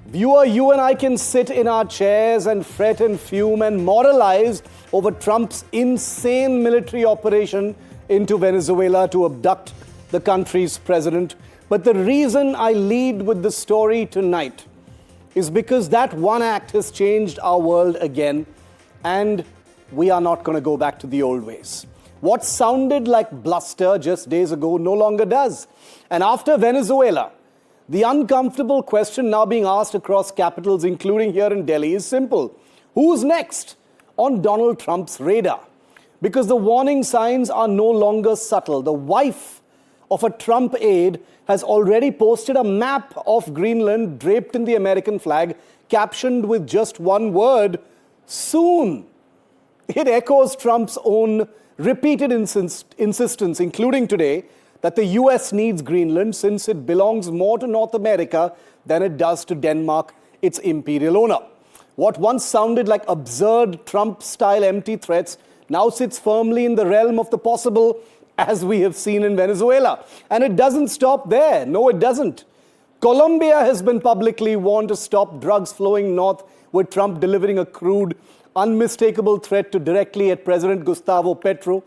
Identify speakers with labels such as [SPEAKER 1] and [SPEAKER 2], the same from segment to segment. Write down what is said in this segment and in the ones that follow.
[SPEAKER 1] Viewer, you and I can sit in our chairs and fret and fume and moralize over Trump's insane military operation into Venezuela to abduct the country's president. But the reason I lead with the story tonight is because that one act has changed our world again, and we are not going to go back to the old ways. What sounded like bluster just days ago no longer does. And after Venezuela, the uncomfortable question now being asked across capitals, including here in Delhi, is simple. Who's next on Donald Trump's radar? Because the warning signs are no longer subtle. The wife of a Trump aide has already posted a map of Greenland draped in the American flag, captioned with just one word, soon. It echoes Trump's own repeated insistence, including today, that the US needs Greenland since it belongs more to North America than it does to Denmark, its imperial owner. What once sounded like absurd Trump-style empty threats now sits firmly in the realm of the possible, as we have seen in Venezuela. And it doesn't stop there. No, it doesn't. Colombia has been publicly warned to stop drugs flowing north, with Trump delivering a crude, unmistakable threat to directly at President Gustavo Petro.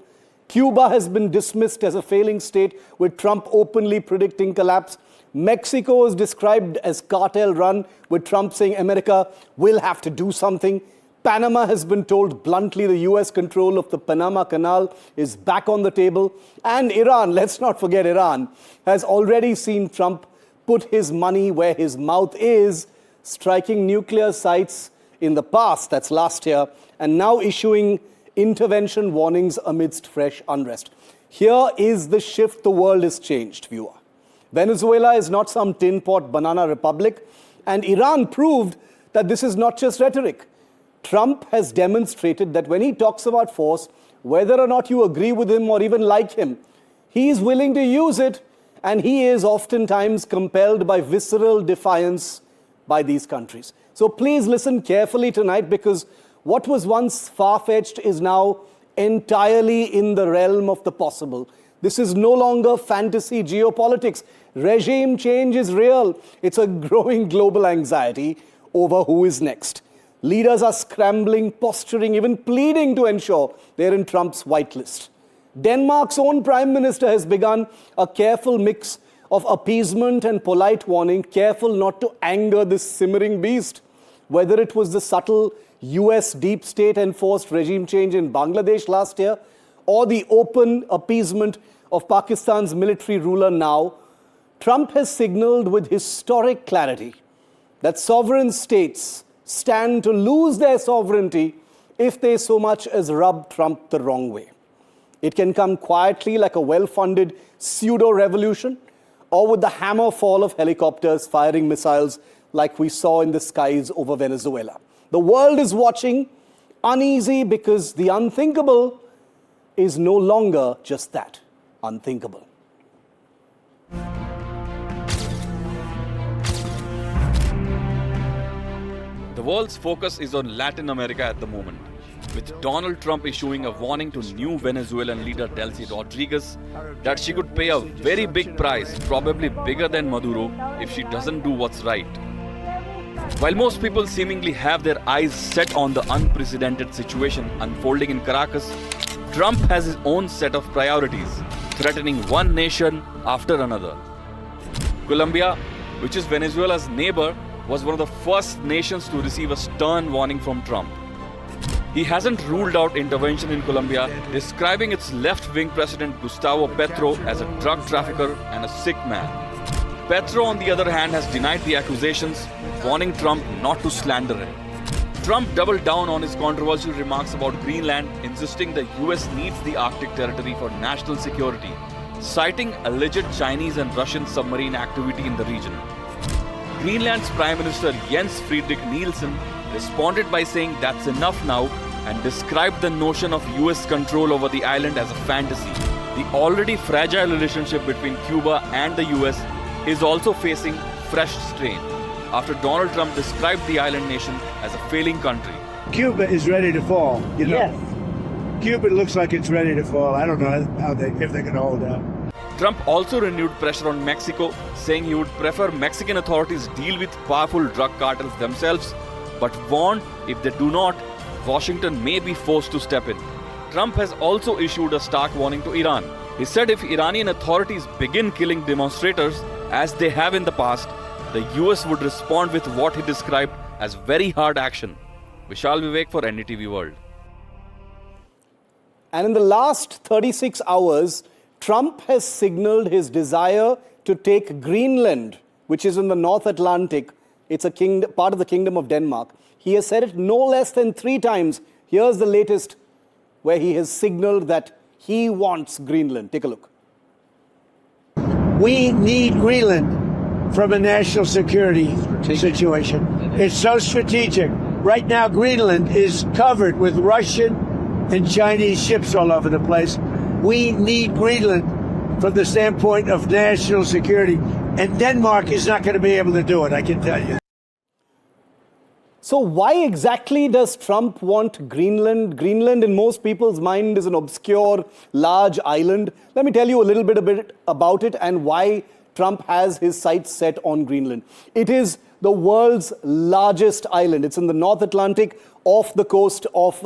[SPEAKER 1] Cuba has been dismissed as a failing state, with Trump openly predicting collapse. Mexico is described as cartel run, with Trump saying America will have to do something. Panama has been told bluntly the US control of the Panama Canal is back on the table. And Iran, let's not forget Iran, has already seen Trump put his money where his mouth is, striking nuclear sites in the past, that's last year, and now issuing intervention warnings amidst fresh unrest. Here is the shift the world has changed, viewer. Venezuela is not some tin pot banana republic, and Iran proved that this is not just rhetoric. Trump has demonstrated that when he talks about force, whether or not you agree with him or even like him, he is willing to use it, and he is oftentimes compelled by visceral defiance by these countries. So please listen carefully tonight, because what was once far-fetched is now entirely in the realm of the possible. This is no longer fantasy geopolitics. Regime change is real. It's a growing global anxiety over who is next. Leaders are scrambling, posturing, even pleading to ensure they're in Trump's whitelist. Denmark's own prime minister has begun a careful mix of appeasement and polite warning, careful not to anger this simmering beast. Whether it was the subtle US deep state enforced regime change in Bangladesh last year, or the open appeasement of Pakistan's military ruler now, Trump has signaled with historic clarity that sovereign states stand to lose their sovereignty if they so much as rub Trump the wrong way. It can come quietly like a well-funded pseudo-revolution, or with the hammer fall of helicopters firing missiles like we saw in the skies over Venezuela. The world is watching, uneasy, because the unthinkable is no longer just that, unthinkable.
[SPEAKER 2] The world's focus is on Latin America at the moment, with Donald Trump issuing a warning to new Venezuelan leader Delcy Rodriguez that she could pay a very big price, probably bigger than Maduro, if she doesn't do what's right. While most people seemingly have their eyes set on the unprecedented situation unfolding in Caracas, Trump has his own set of priorities, threatening one nation after another. Colombia, which is Venezuela's neighbor, was one of the first nations to receive a stern warning from Trump. He hasn't ruled out intervention in Colombia, describing its left-wing president Gustavo Petro as a drug trafficker and a sick man. Petro, on the other hand, has denied the accusations, warning Trump not to slander him. Trump doubled down on his controversial remarks about Greenland, insisting the US needs the Arctic territory for national security, citing alleged Chinese and Russian submarine activity in the region. Greenland's Prime Minister Jens Friedrich Nielsen responded by saying that's enough now and described the notion of US control over the island as a fantasy. The already fragile relationship between Cuba and the US is also facing fresh strain after Donald Trump described the island nation as a failing country.
[SPEAKER 3] Cuba is ready to fall, Yes. Cuba looks like it's ready to fall. I don't know if they can hold out.
[SPEAKER 2] Trump also renewed pressure on Mexico, saying he would prefer Mexican authorities deal with powerful drug cartels themselves, but warned if they do not, Washington may be forced to step in. Trump has also issued a stark warning to Iran. He said if Iranian authorities begin killing demonstrators, as they have in the past, the US would respond with what he described as very hard action. Vishal Vivek for NDTV World.
[SPEAKER 1] And in the last 36 hours, Trump has signaled his desire to take Greenland, which is in the North Atlantic. It's a part of the Kingdom of Denmark. He has said it no less than 3 times. Here's the latest, where he has signaled that he wants Greenland. Take a look.
[SPEAKER 3] We need Greenland from a national security situation. It's so strategic. Right now, Greenland is covered with Russian and Chinese ships all over the place. We need Greenland from the standpoint of national security. And Denmark is not going to be able to do it, I can tell you.
[SPEAKER 1] So why exactly does Trump want Greenland? Greenland, in most people's mind, is an obscure, large island. Let me tell you a little bit about it and why Trump has his sights set on Greenland. It is the world's largest island. It's in the North Atlantic, off the coast of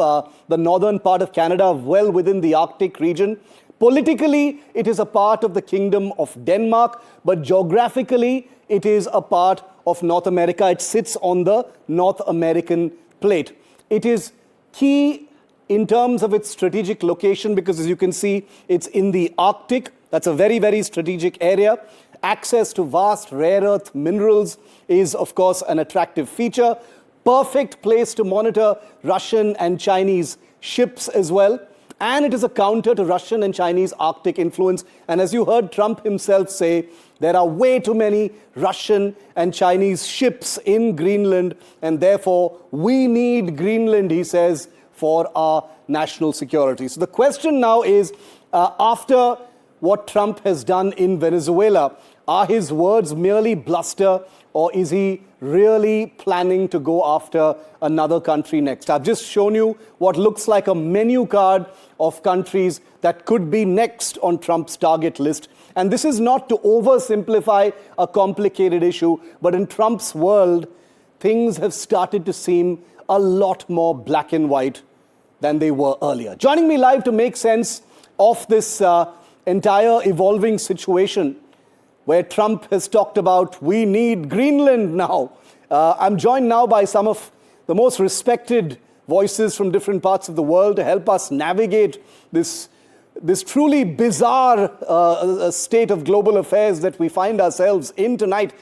[SPEAKER 1] the northern part of Canada, well within the Arctic region. Politically, it is a part of the Kingdom of Denmark, but geographically, it is a part of North America. It sits on the North American plate. It is key in terms of its strategic location because, as you can see, it's in the Arctic. That's a very, very strategic area. Access to vast rare earth minerals is, of course, an attractive feature. Perfect place to monitor Russian and Chinese ships as well. And it is a counter to Russian and Chinese Arctic influence. And as you heard Trump himself say, there are way too many Russian and Chinese ships in Greenland, and therefore we need Greenland, he says, for our national security. So the question now is, after what Trump has done in Venezuela, are his words merely bluster, or is he really planning to go after another country next? I've just shown you what looks like a menu card of countries that could be next on Trump's target list. And this is not to oversimplify a complicated issue, but in Trump's world, things have started to seem a lot more black and white than they were earlier. Joining me live to make sense of this entire evolving situation, where Trump has talked about, we need Greenland now. I'm joined now by some of the most respected voices from different parts of the world to help us navigate this truly bizarre state of global affairs that we find ourselves in tonight.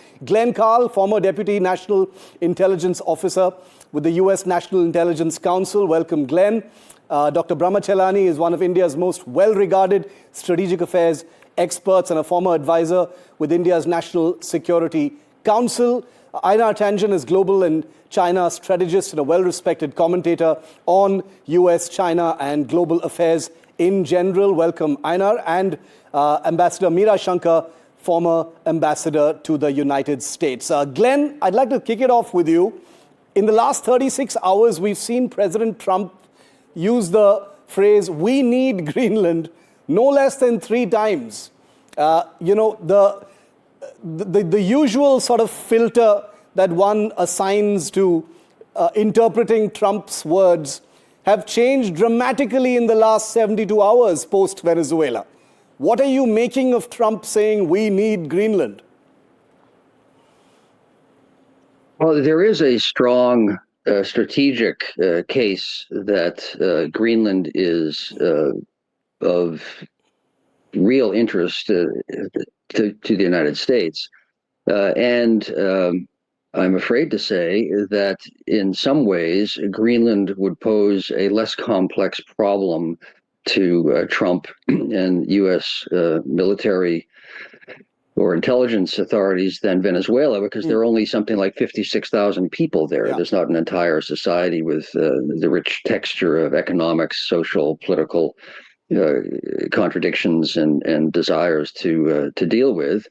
[SPEAKER 1] Carle, former Deputy National Intelligence Officer with the US National Intelligence Council. Welcome, Glenn. Dr. Brahma Chellaney is one of India's most well-regarded strategic affairs experts and a former advisor with India's National Security Council. Einar Tangen is global and China strategist and a well-respected commentator on US, China, and global affairs in general. Welcome, Einar. And Ambassador Meera Shankar, former ambassador to the United States. Glenn, I'd like to kick it off with you. In the last 36 hours, we've seen President Trump use the phrase, we need Greenland, no less than 3 times. The usual sort of filter that one assigns to interpreting Trump's words have changed dramatically in the last 72 hours post-Venezuela. What are you making of Trump saying we need Greenland?
[SPEAKER 4] Well, there is a strong strategic case that Greenland is of real interest to the United States. And I'm afraid to say that in some ways, Greenland would pose a less complex problem to Trump and U.S. military or intelligence authorities than Venezuela, because there are only something like 56,000 people there. Yeah. There's not an entire society with the rich texture of economics, social, political contradictions and desires to deal with.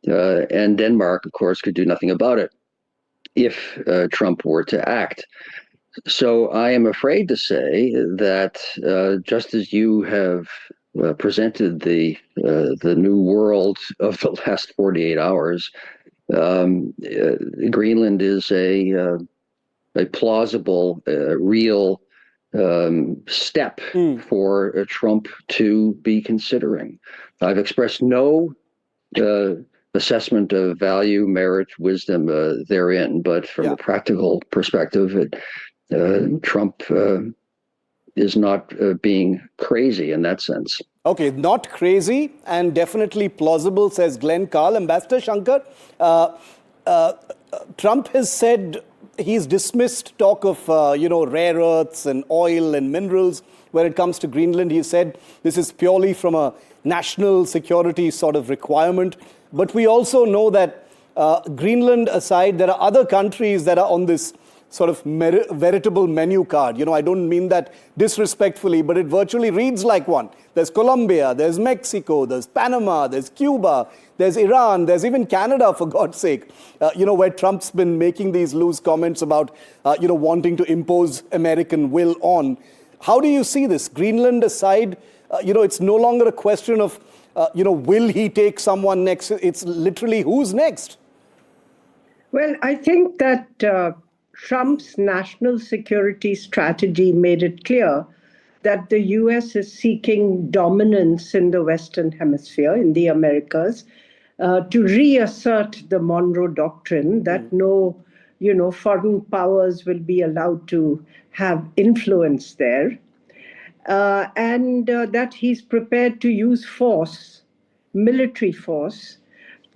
[SPEAKER 4] And Denmark, of course, could do nothing about it if Trump were to act. So I am afraid to say that just as you have presented the new world of the last 48 hours, Greenland is a plausible, real step for Trump to be considering. I've expressed no assessment of value, merit, wisdom therein, but from a practical perspective, Trump is not being crazy in that sense.
[SPEAKER 1] Okay, not crazy and definitely plausible, says Glenn Carle. Ambassador Shankar, Trump has said he's dismissed talk of, rare earths and oil and minerals when it comes to Greenland. He said this is purely from a national security sort of requirement. But we also know that Greenland aside, there are other countries that are on this sort of veritable menu card. I don't mean that disrespectfully, but it virtually reads like one. There's Colombia, there's Mexico, there's Panama, there's Cuba, there's Iran, there's even Canada, for God's sake, where Trump's been making these loose comments about, wanting to impose American will on. How do you see this? Greenland aside, it's no longer a question of, will he take someone next? It's literally who's next?
[SPEAKER 5] Well, I think that Trump's national security strategy made it clear that the US is seeking dominance in the Western Hemisphere, in the Americas, to reassert the Monroe Doctrine that no, foreign powers will be allowed to have influence there, and that he's prepared to use force, military force,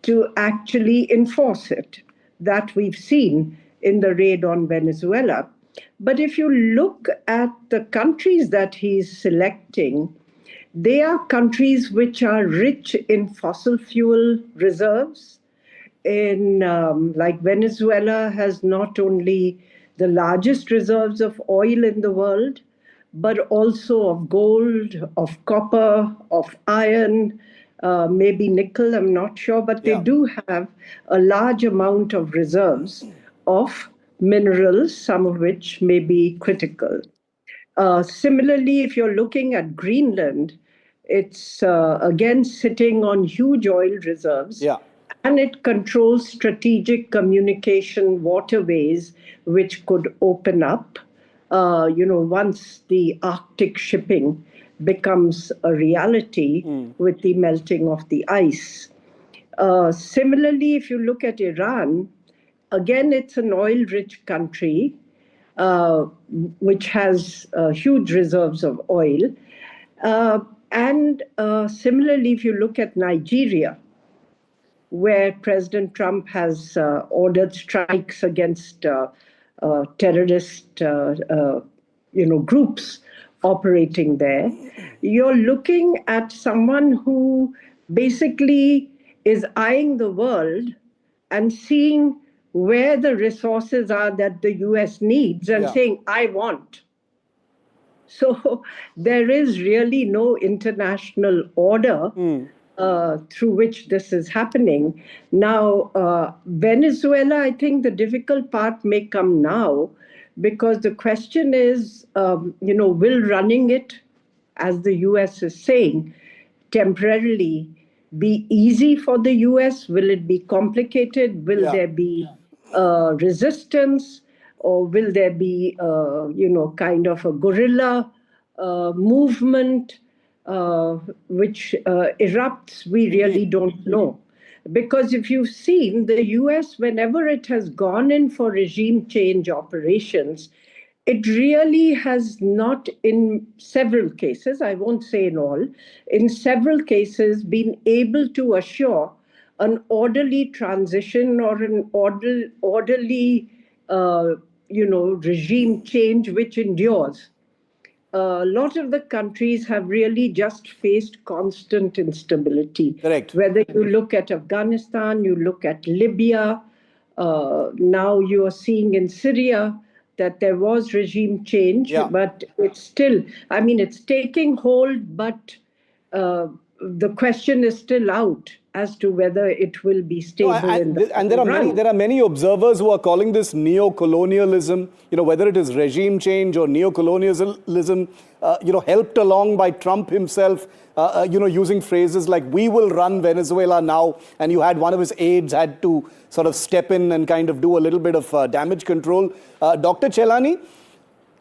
[SPEAKER 5] to actually enforce it. That we've seen in the raid on Venezuela. But if you look at the countries that he's selecting, they are countries which are rich in fossil fuel reserves. Like Venezuela has not only the largest reserves of oil in the world, but also of gold, of copper, of iron, maybe nickel, I'm not sure, but they do have a large amount of reserves of minerals, some of which may be critical. Similarly, if you're looking at Greenland, it's again sitting on huge oil reserves, and it controls strategic communication waterways, which could open up, once the Arctic shipping becomes a reality with the melting of the ice. Similarly, if you look at Iran, again, it's an oil-rich country, which has huge reserves of oil. And similarly, if you look at Nigeria, where President Trump has ordered strikes against terrorist groups operating there, you're looking at someone who basically is eyeing the world and seeing where the resources are that the US needs and saying, I want. So there is really no international order through which this is happening. Now, Venezuela, I think the difficult part may come now, because the question is, will running it, as the US is saying, temporarily be easy for the US? Will it be complicated? Will there be resistance, or will there be, kind of a guerrilla movement which erupts? We really don't know. Because if you've seen, the US, whenever it has gone in for regime change operations, it really has not, in several cases, I won't say in all, in several cases been able to assure an orderly transition or an orderly, regime change which endures. A lot of the countries have really just faced constant instability.
[SPEAKER 1] Correct.
[SPEAKER 5] Whether you look at Afghanistan, you look at Libya, now you are seeing in Syria that there was regime change, but it's still, it's taking hold, but the question is still out. as to whether it will be
[SPEAKER 1] No,
[SPEAKER 5] stable in the
[SPEAKER 1] and there are many observers who are calling this neo-colonialism, whether it is regime change or neo-colonialism, helped along by Trump himself, using phrases like, we will run Venezuela now, and you had one of his aides had to sort of step in and kind of do a little bit of damage control. Dr. Chellaney,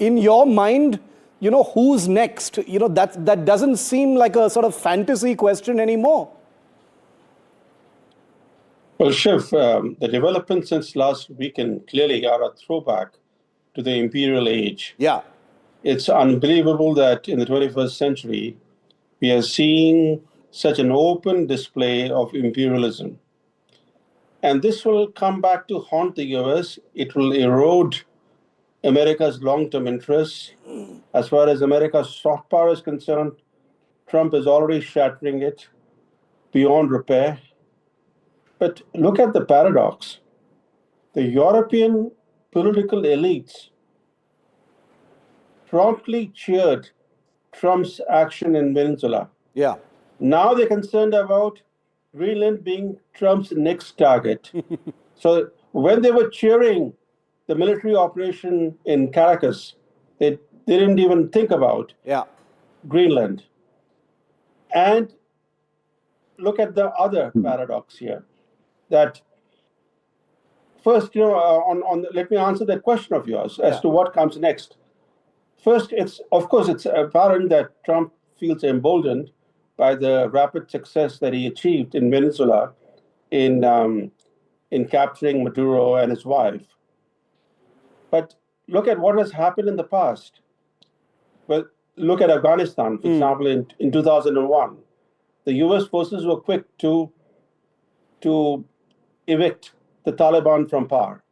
[SPEAKER 1] in your mind, who's next? That doesn't seem like a sort of fantasy question anymore.
[SPEAKER 6] Well, Shiv, the developments since last weekend clearly are a throwback to the imperial age.
[SPEAKER 1] Yeah.
[SPEAKER 6] It's unbelievable that in the 21st century, we are seeing such an open display of imperialism. And this will come back to haunt the US. It will erode America's long-term interests. As far as America's soft power is concerned, Trump is already shattering it beyond repair. But look at the paradox. The European political elites promptly cheered Trump's action in Venezuela.
[SPEAKER 1] Yeah.
[SPEAKER 6] Now they're concerned about Greenland being Trump's next target. So when they were cheering the military operation in Caracas, they didn't even think about Greenland. And look at the other paradox here. That first, let me answer that question of yours as to what comes next. First, it's apparent that Trump feels emboldened by the rapid success that he achieved in Venezuela in capturing Maduro and his wife. But look at what has happened in the past. Well, look at Afghanistan, for example, in 2001. The US forces were quick to evict the Taliban from power.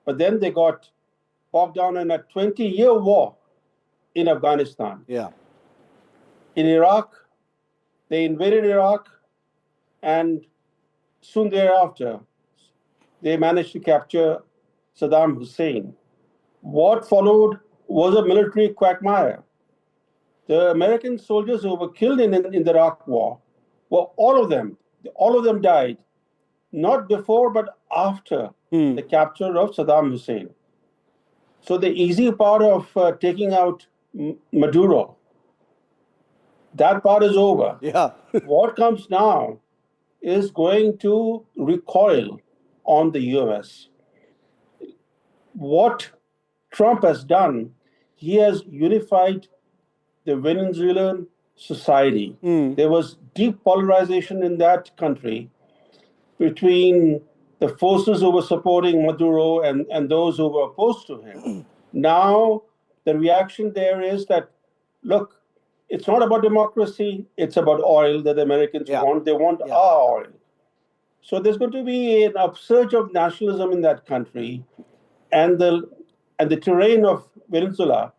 [SPEAKER 6] But then they got bogged down in a 20-year war in Afghanistan.
[SPEAKER 1] Yeah.
[SPEAKER 6] In Iraq, they invaded Iraq, and soon thereafter, they managed to capture Saddam Hussein. What followed was a military quagmire. The American soldiers who were killed in the Iraq war, well, all of them died, not before, but after the capture of Saddam Hussein. So the easy part of taking out Maduro, that part is over.
[SPEAKER 1] Yeah.
[SPEAKER 6] What comes now is going to recoil on the US. What Trump has done, he has unified the Venezuelan society. There was deep polarization in that country between the forces who were supporting Maduro and those who were opposed to him. Now, the reaction there is that, look, it's not about democracy, it's about oil that the Americans want. They want our oil. So there's going to be an upsurge of nationalism in that country, and the terrain of Venezuela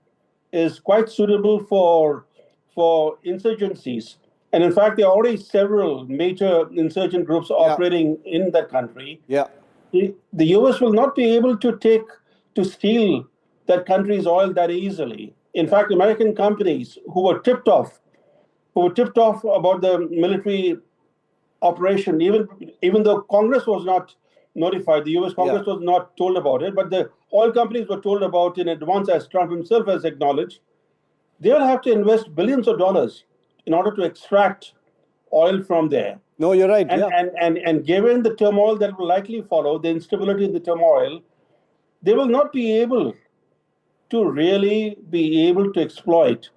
[SPEAKER 6] is quite suitable for insurgencies. And in fact, there are already several major insurgent groups operating in that country.
[SPEAKER 1] Yeah.
[SPEAKER 6] The US will not be able to steal that country's oil that easily. In fact, American companies who were tipped off about the military operation, even though Congress was not notified, the US Congress was not told about it, but the oil companies were told about it in advance, as Trump himself has acknowledged. They will have to invest billions of dollars in order to extract oil from there.
[SPEAKER 1] No, you're right.
[SPEAKER 6] And given the turmoil that will likely follow, the instability in the turmoil, they will not be able to really be able to exploit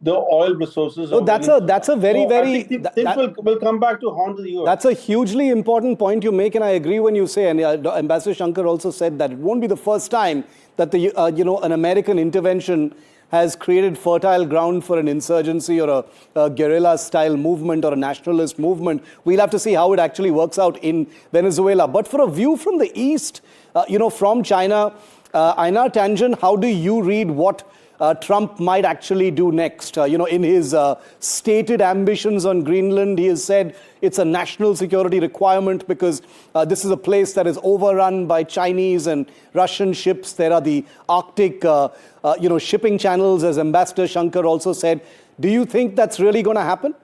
[SPEAKER 6] the oil resources.
[SPEAKER 1] No, that's a very, very...
[SPEAKER 6] Things will come back to haunt the US.
[SPEAKER 1] That's a hugely important point you make, and I agree when you say, and Ambassador Shankar also said that it won't be the first time that an American intervention has created fertile ground for an insurgency or a guerrilla-style movement or a nationalist movement. We'll have to see how it actually works out in Venezuela. But for a view from the East, from China, Einar, Tangen, how do you read what Trump might actually do next? In his stated ambitions on Greenland, he has said it's a national security requirement because this is a place that is overrun by Chinese and Russian ships. There are the Arctic, shipping channels, as Ambassador Shankar also said. Do you think that's really going to happen?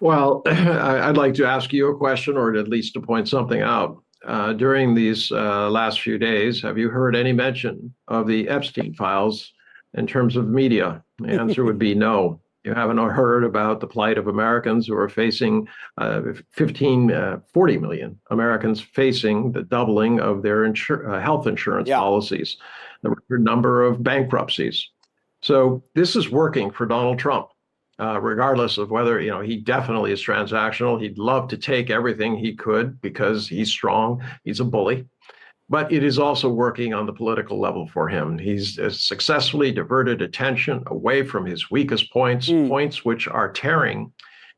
[SPEAKER 7] Well, I'd like to ask you a question, or at least to point something out. During these last few days, have you heard any mention of the Epstein files in terms of media? The answer would be no. You haven't heard about the plight of Americans who are facing 40 million Americans facing the doubling of their health insurance policies, the record number of bankruptcies. So this is working for Donald Trump. Regardless of whether, he definitely is transactional. He'd love to take everything he could because he's strong. He's a bully. But it is also working on the political level for him. He's successfully diverted attention away from his weakest points, points which are tearing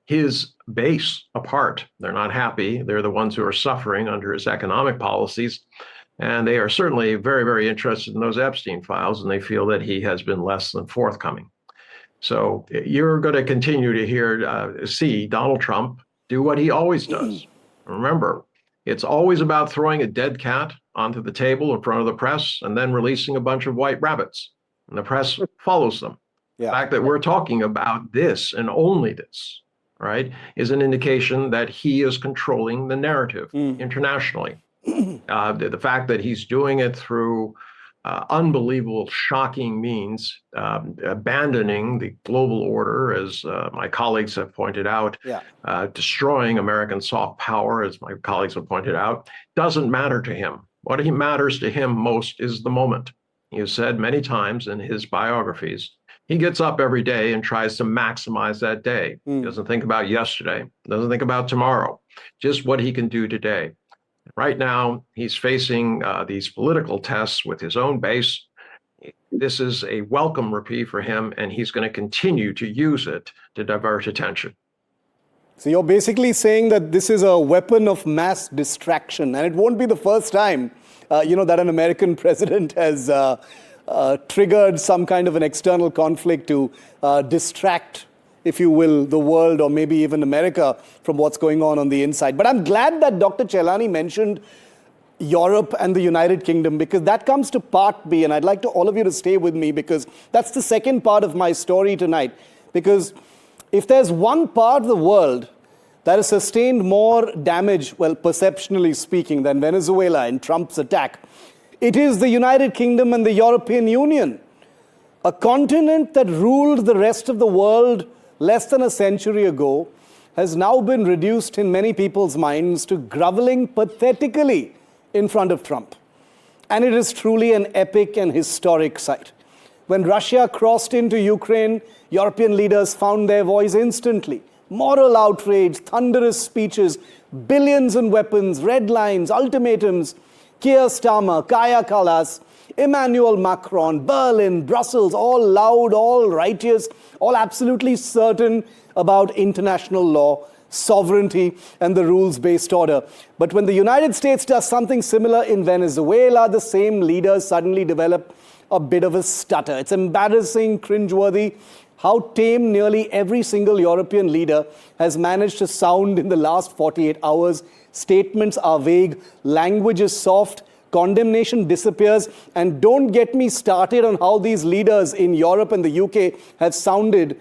[SPEAKER 7] his base apart. They're not happy. They're the ones who are suffering under his economic policies. And they are certainly very, very interested in those Epstein files, and they feel that he has been less than forthcoming. So you're going to continue to see Donald Trump do what he always does. Remember, it's always about throwing a dead cat onto the table in front of the press and then releasing a bunch of white rabbits. And the press follows them. The fact that we're talking about this and only this, right, is an indication that he is controlling the narrative internationally. The fact that he's doing it through unbelievable, shocking means, abandoning the global order, as my colleagues have pointed out, destroying American soft power, as my colleagues have pointed out, doesn't matter to him. What matters to him most is the moment. He has said many times in his biographies, he gets up every day and tries to maximize that day. He doesn't think about yesterday, doesn't think about tomorrow, just what he can do today. Right now, he's facing these political tests with his own base. This is a welcome reprieve for him, and he's going to continue to use it to divert attention.
[SPEAKER 1] So you're basically saying that this is a weapon of mass distraction, and it won't be the first time, that an American president has triggered some kind of an external conflict to distract, if you will, the world or maybe even America from what's going on the inside. But I'm glad that Dr. Chellaney mentioned Europe and the United Kingdom, because that comes to part B, and I'd like all of you to stay with me, because that's the second part of my story tonight. Because if there's one part of the world that has sustained more damage, well, perceptionally speaking, than Venezuela in Trump's attack, it is the United Kingdom and the European Union, a continent that ruled the rest of the world less than a century ago, has now been reduced in many people's minds to groveling pathetically in front of Trump. And it is truly an epic and historic sight. When Russia crossed into Ukraine, European leaders found their voice instantly. Moral outrage, thunderous speeches, billions in weapons, red lines, ultimatums, Keir Starmer, Kaja Kallas, Emmanuel Macron, Berlin, Brussels, all loud, all righteous, all absolutely certain about international law, sovereignty, and the rules-based order. But when the United States does something similar in Venezuela, the same leaders suddenly develop a bit of a stutter. It's embarrassing, cringeworthy, how tame nearly every single European leader has managed to sound in the last 48 hours. Statements are vague, language is soft, condemnation disappears, and don't get me started on how these leaders in Europe and the UK have sounded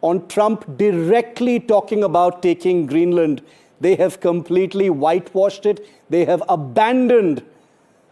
[SPEAKER 1] on Trump directly talking about taking Greenland. They have completely whitewashed it. They have abandoned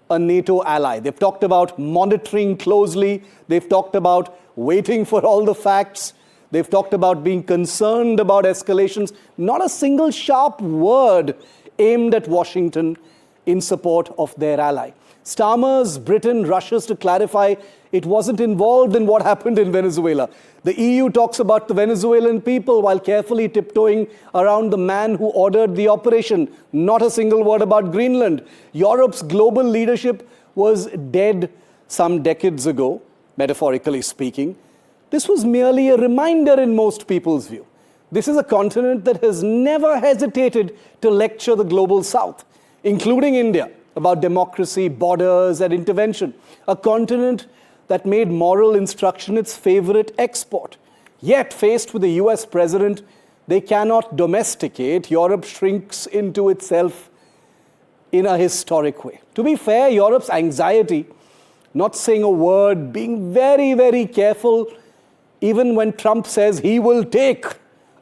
[SPEAKER 1] a NATO ally. They've talked about monitoring closely. They've talked about waiting for all the facts. They've talked about being concerned about escalations. Not a single sharp word aimed at Washington in support of their ally. Starmer's Britain rushes to clarify it wasn't involved in what happened in Venezuela. The EU talks about the Venezuelan people while carefully tiptoeing around the man who ordered the operation. Not a single word about Greenland. Europe's global leadership was dead some decades ago, metaphorically speaking. This was merely a reminder in most people's view. This is a continent that has never hesitated to lecture the global south, including India, about democracy, borders, and intervention. A continent that made moral instruction its favorite export. Yet, faced with the US president they cannot domesticate, Europe shrinks into itself in a historic way. To be fair, Europe's anxiety, not saying a word, being very, very careful, even when Trump says he will take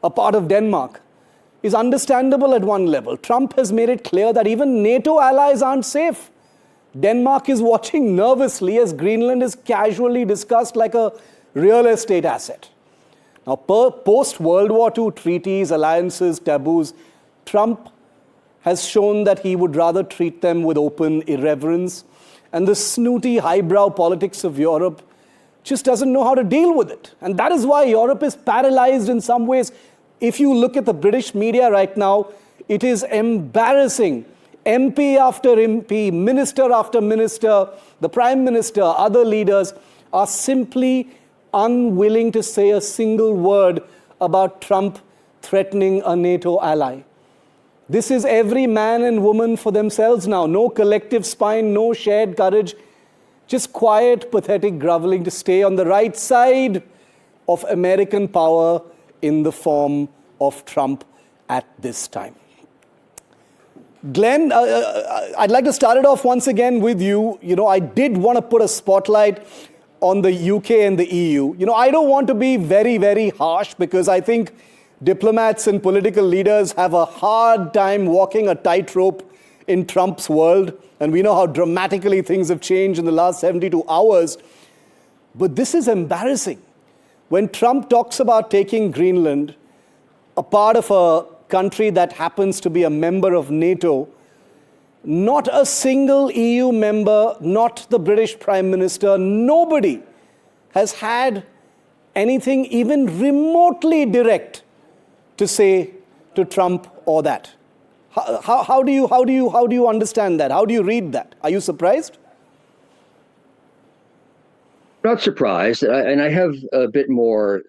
[SPEAKER 1] a part of Denmark, is understandable at one level. Trump has made it clear that even NATO allies aren't safe. Denmark is watching nervously as Greenland is casually discussed like a real estate asset. Now, post-World War II treaties, alliances, taboos, Trump has shown that he would rather treat them with open irreverence. And the snooty, highbrow politics of Europe just doesn't know how to deal with it. And that is why Europe is paralyzed in some ways. If you look at the British media right now, it is embarrassing. MP after MP, minister after minister, the Prime Minister, other leaders are simply unwilling to say a single word about Trump threatening a NATO ally. This is every man and woman for themselves now. No collective spine, no shared courage. Just quiet, pathetic groveling to stay on the right side of American power in the form of Trump at this time. Glenn, I'd like to start it off once again with you. I did want to put a spotlight on the UK and the EU. I don't want to be very, very harsh because I think diplomats and political leaders have a hard time walking a tightrope in Trump's world. And we know how dramatically things have changed in the last 72 hours. But this is embarrassing. When Trump talks about taking Greenland, a part of a country that happens to be a member of NATO, not a single EU member, not the British Prime Minister, nobody has had anything even remotely direct to say to Trump or that. How do you understand that? How do you read that? Are you surprised?
[SPEAKER 4] Not surprised, and I have a bit more,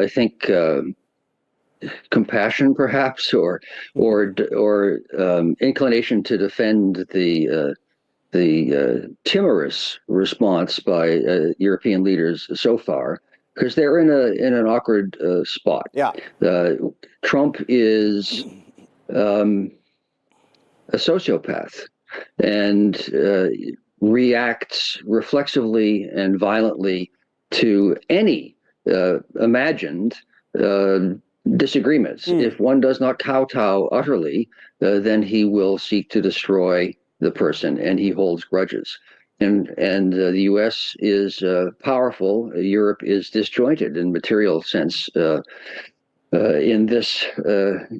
[SPEAKER 4] I think, compassion, perhaps, or inclination to defend the timorous response by European leaders so far, because they're in an awkward spot.
[SPEAKER 1] Yeah.
[SPEAKER 4] Trump is a sociopath and reacts reflexively and violently to any imagined disagreements. If one does not kowtow utterly, then he will seek to destroy the person, and he holds grudges. And the U.S. is powerful. Europe is disjointed in material sense in this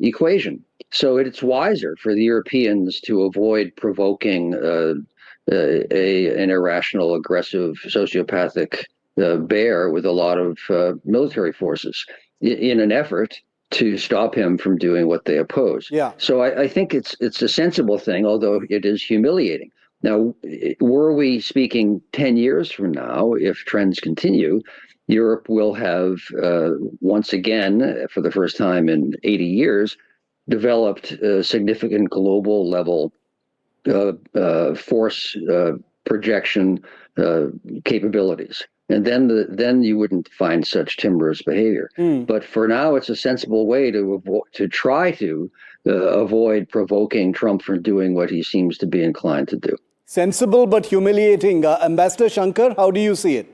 [SPEAKER 4] equation. So it's wiser for the Europeans to avoid provoking an irrational, aggressive, sociopathic bear with a lot of military forces in an effort to stop him from doing what they oppose.
[SPEAKER 1] Yeah.
[SPEAKER 4] So I think it's a sensible thing, although it is humiliating. Now, were we speaking 10 years from now, if trends continue, Europe will have once again, for the first time in 80 years, developed significant global level force projection capabilities. And then you wouldn't find such timorous behavior. But for now, it's a sensible way to try to avoid provoking Trump from doing what he seems to be inclined to do.
[SPEAKER 1] Sensible but humiliating. Ambassador Shankar, how do you see it?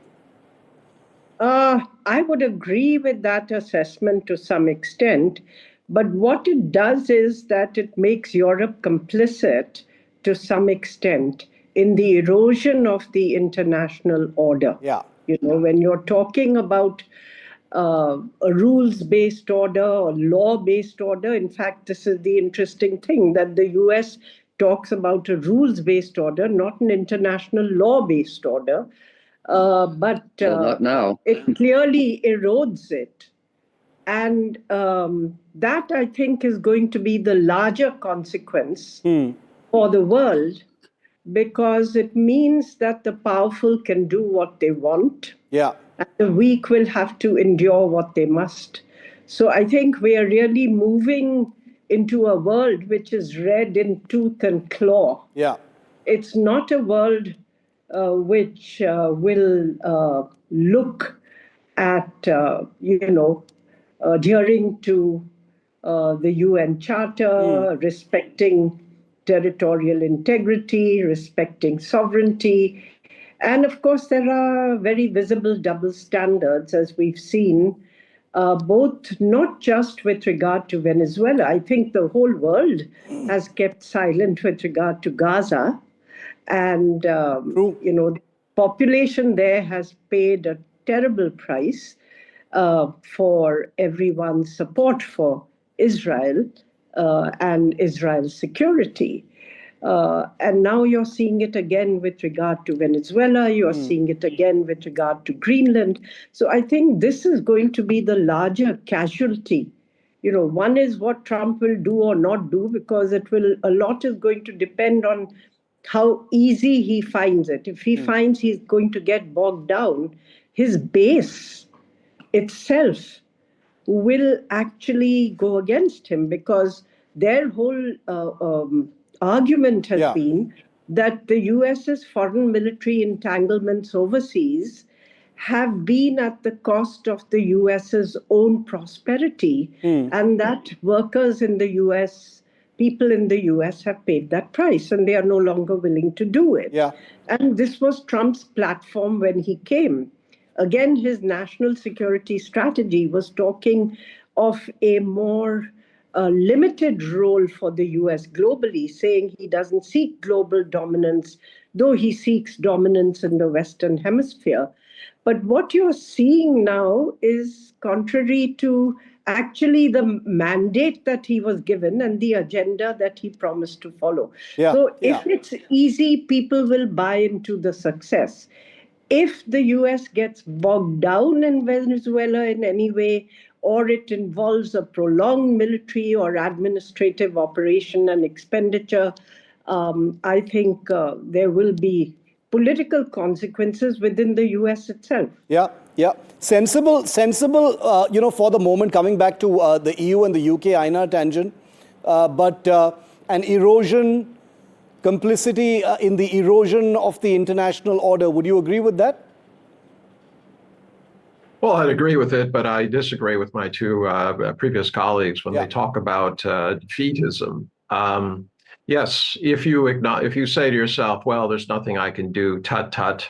[SPEAKER 5] I would agree with that assessment to some extent. But what it does is that it makes Europe complicit to some extent in the erosion of the international order.
[SPEAKER 1] Yeah.
[SPEAKER 5] When you're talking about a rules-based order or law-based order, in fact, this is the interesting thing, that the US talks about a rules-based order, not an international law-based order. But
[SPEAKER 4] not now.
[SPEAKER 5] It clearly erodes it. And that, I think, is going to be the larger consequence for the world, because it means that the powerful can do what they want.
[SPEAKER 1] Yeah.
[SPEAKER 5] And the weak will have to endure what they must. So I think we are really moving into a world which is red in tooth and claw.
[SPEAKER 1] Yeah.
[SPEAKER 5] It's not a world which will look at, adhering to the UN Charter, respecting territorial integrity, respecting sovereignty. And of course, there are very visible double standards, as we've seen both not just with regard to Venezuela. I think the whole world has kept silent with regard to Gaza. And, the population there has paid a terrible price for everyone's support for Israel and Israel's security. And now you're seeing it again with regard to Venezuela. You're seeing it again with regard to Greenland. So I think this is going to be the larger casualty. One is what Trump will do or not do, because a lot is going to depend on how easy he finds it. If he finds he's going to get bogged down, his base itself will actually go against him, because their whole argument has been that the US's foreign military entanglements overseas have been at the cost of the US's own prosperity, and that workers in the US, people in the US have paid that price, and they are no longer willing to do it. And this was Trump's platform when he came. Again, his national security strategy was talking of a more limited role for the US globally, saying he doesn't seek global dominance, though he seeks dominance in the Western Hemisphere. But what you're seeing now is contrary to actually the mandate that he was given and the agenda that he promised to follow. So if it's easy, people will buy into the success. If the US gets bogged down in Venezuela in any way, or it involves a prolonged military or administrative operation and expenditure, I think there will be political consequences within the US itself.
[SPEAKER 1] Sensible, for the moment, coming back to the EU and the UK, Einar, Tangen, but an erosion, complicity in the erosion of the international order. Would you agree with that?
[SPEAKER 7] Well, I'd agree with it, but I disagree with my two previous colleagues when they talk about defeatism. Yes, if you say to yourself, well, there's nothing I can do, tut.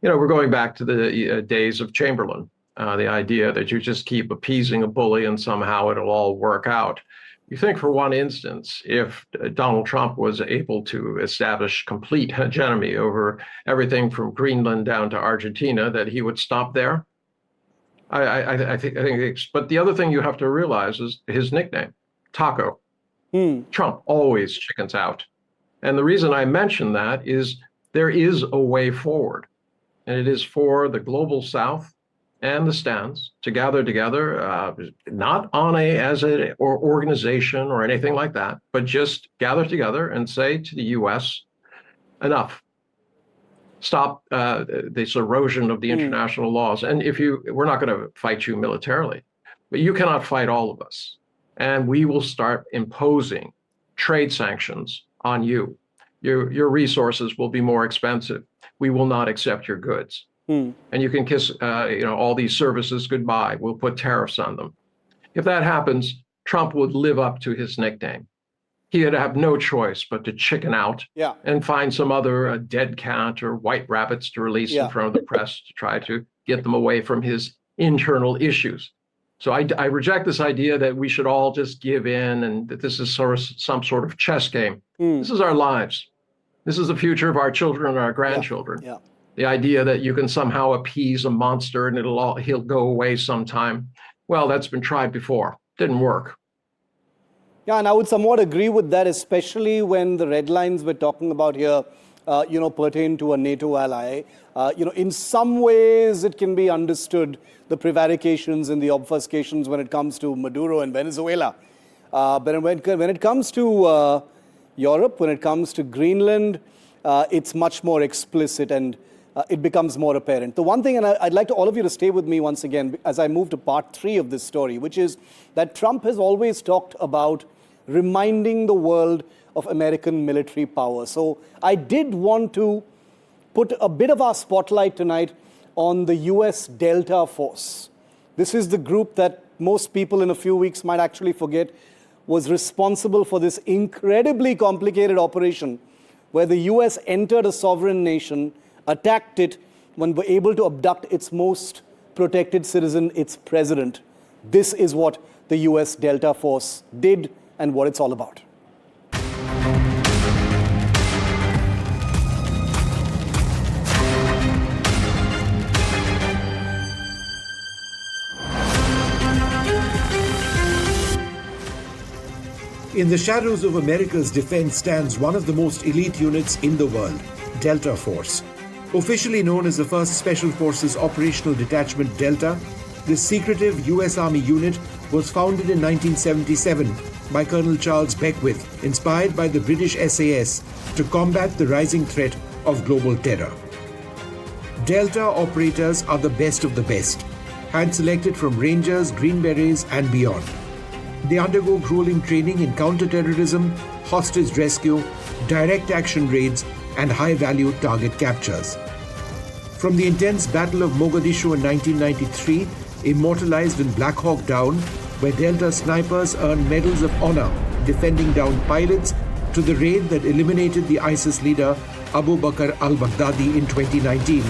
[SPEAKER 7] We're going back to the days of Chamberlain, the idea that you just keep appeasing a bully and somehow it'll all work out. You think for one instance, if Donald Trump was able to establish complete hegemony over everything from Greenland down to Argentina, that he would stop there? I think. But the other thing you have to realize is his nickname, Taco. Trump always chickens out. And the reason I mention that is there is a way forward. And it is for the global South and the stands to gather together, not on as an organization or anything like that, but just gather together and say to the US, enough. Stop this erosion of the international laws. And we're not going to fight you militarily, but you cannot fight all of us. And we will start imposing trade sanctions on you. Your resources will be more expensive. We will not accept your goods. And you can kiss all these services goodbye. We'll put tariffs on them. If that happens, Trump would live up to his nickname. He would have no choice but to chicken out and find some other dead cat or white rabbits to release in front of the press to try to get them away from his internal issues. So I reject this idea that we should all just give in and that this is some sort of chess game. This is our lives. This is the future of our children and our grandchildren. The idea that you can somehow appease a monster and he'll go away sometime. Well, that's been tried before. Didn't work.
[SPEAKER 1] And I would somewhat agree with that, especially when the red lines we're talking about here, pertain to a NATO ally. In some ways, it can be understood, the prevarications and the obfuscations when it comes to Maduro and Venezuela. But when it comes to Europe, when it comes to Greenland, it's much more explicit and it becomes more apparent. The one thing, and I'd like all of you to stay with me once again as I move to part 3 of this story, which is that Trump has always talked about reminding the world of American military power. So I did want to put a bit of our spotlight tonight on the US Delta Force. This is the group that most people in a few weeks might actually forget was responsible for this incredibly complicated operation where the US entered a sovereign nation, attacked it, when were able to abduct its most protected citizen, its president. This is what the US Delta Force did and what it's all about.
[SPEAKER 8] In the shadows of America's defense stands one of the most elite units in the world, Delta Force. Officially known as the 1st Special Forces Operational Detachment Delta, this secretive US Army unit was founded in 1977 by Colonel Charles Beckwith, inspired by the British SAS to combat the rising threat of global terror. Delta operators are the best of the best, hand-selected from Rangers, Green Berets and beyond. They undergo grueling training in counter-terrorism, hostage rescue, direct action raids, and high-value target captures. From the intense Battle of Mogadishu in 1993, immortalized in Black Hawk Down, where Delta snipers earned medals of honor defending downed pilots, to the raid that eliminated the ISIS leader Abu Bakr al-Baghdadi in 2019.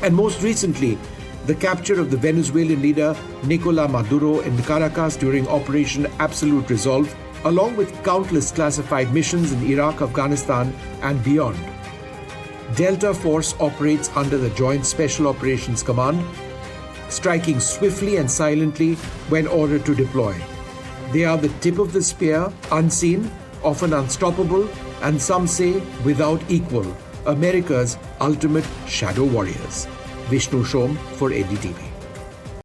[SPEAKER 8] And most recently, the capture of the Venezuelan leader Nicolás Maduro in Caracas during Operation Absolute Resolve, along with countless classified missions in Iraq, Afghanistan, and beyond. Delta Force operates under the Joint Special Operations Command, striking swiftly and silently when ordered to deploy. They are the tip of the spear, unseen, often unstoppable, and some say without equal, America's ultimate shadow warriors. Vishnu Shom for NDTV.